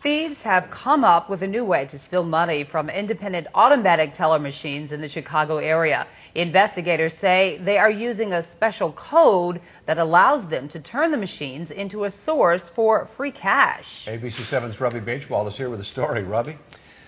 Thieves have come up with a new way to steal money from independent automatic teller machines in the Chicago area. Investigators say they are using a special code that allows them to turn the machines into a source for free cash. ABC 7's Robbie Beachwald is here with a story. Robbie?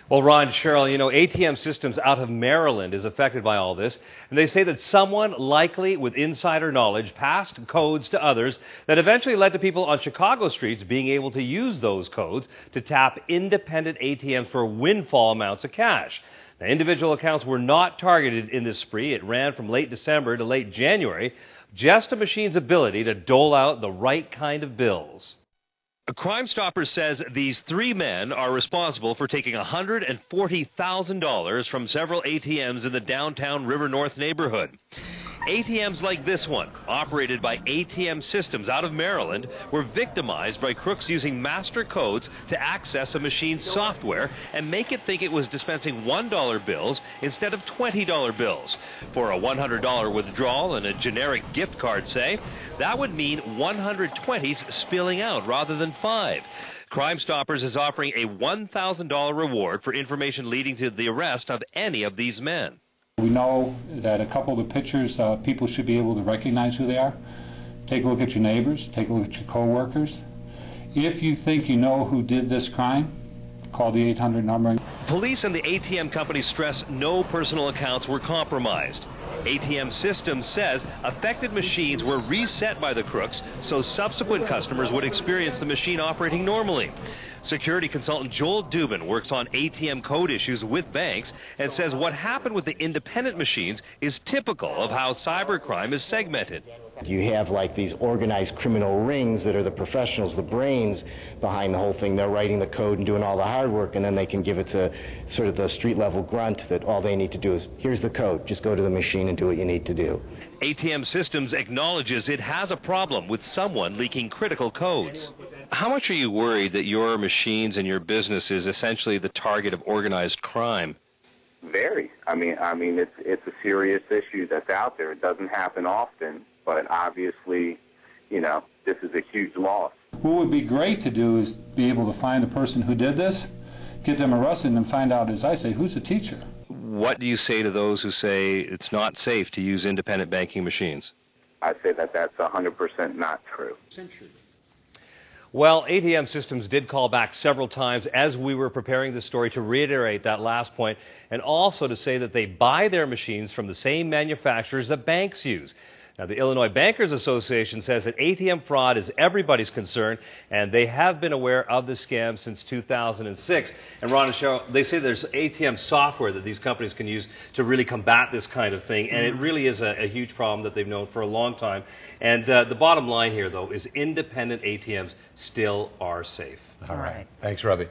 Well, Ron, Cheryl, ATM Systems out of Maryland is affected by all this, and they say that someone, likely with insider knowledge, passed codes to others that eventually led to people on Chicago streets being able to use those codes to tap independent ATMs for windfall amounts of cash. Now, individual accounts were not targeted in this spree. It ran from late December to late January, just a machine's ability to dole out the right kind of bills. Crime Stoppers says these three men are responsible for taking $140,000 from several ATMs in the downtown River North neighborhood. ATMs like this one, operated by ATM Systems out of Maryland, were victimized by crooks using master codes to access a machine's software and make it think it was dispensing $1 bills instead of $20 bills. For a $100 withdrawal and a generic gift card, say, that would mean 120s spilling out rather than 5. Crime Stoppers is offering a $1,000 reward for information leading to the arrest of any of these men. We know that a couple of the pictures, people should be able to recognize who they are. Take a look at your neighbors, take a look at your co-workers. If you think you know who did this crime, call the 800 number. Police and the ATM company stress no personal accounts were compromised. ATM Systems says affected machines were reset by the crooks so subsequent customers would experience the machine operating normally. Security consultant Joel Dubin works on ATM code issues with banks and says what happened with the independent machines is typical of how cybercrime is segmented. You have like these organized criminal rings that are the professionals, the brains behind the whole thing. They're writing the code and doing all the hard work, and then they can give it to sort of the street level grunt that all they need to do is, here's the code, just go to the machine and do what you need to do. ATM Systems acknowledges it has a problem with someone leaking critical codes. How much are you worried that your machines and your business is essentially the target of organized crime? Very. I mean, it's a serious issue that's out there. It doesn't happen often, but obviously, this is a huge loss. What would be great to do is be able to find the person who did this, get them arrested, and find out, as I say, who's the teacher. What do you say to those who say it's not safe to use independent banking machines? I say that that's 100% not true. Well, ATM Systems did call back several times as we were preparing this story to reiterate that last point, and also to say that they buy their machines from the same manufacturers that banks use. Now, the Illinois Bankers Association says that ATM fraud is everybody's concern, and they have been aware of the scam since 2006. And Ron and Cheryl, they say there's ATM software that these companies can use to really combat this kind of thing, and it really is a huge problem that they've known for a long time. And the bottom line here, though, is independent ATMs still are safe. All right. Thanks, Robbie.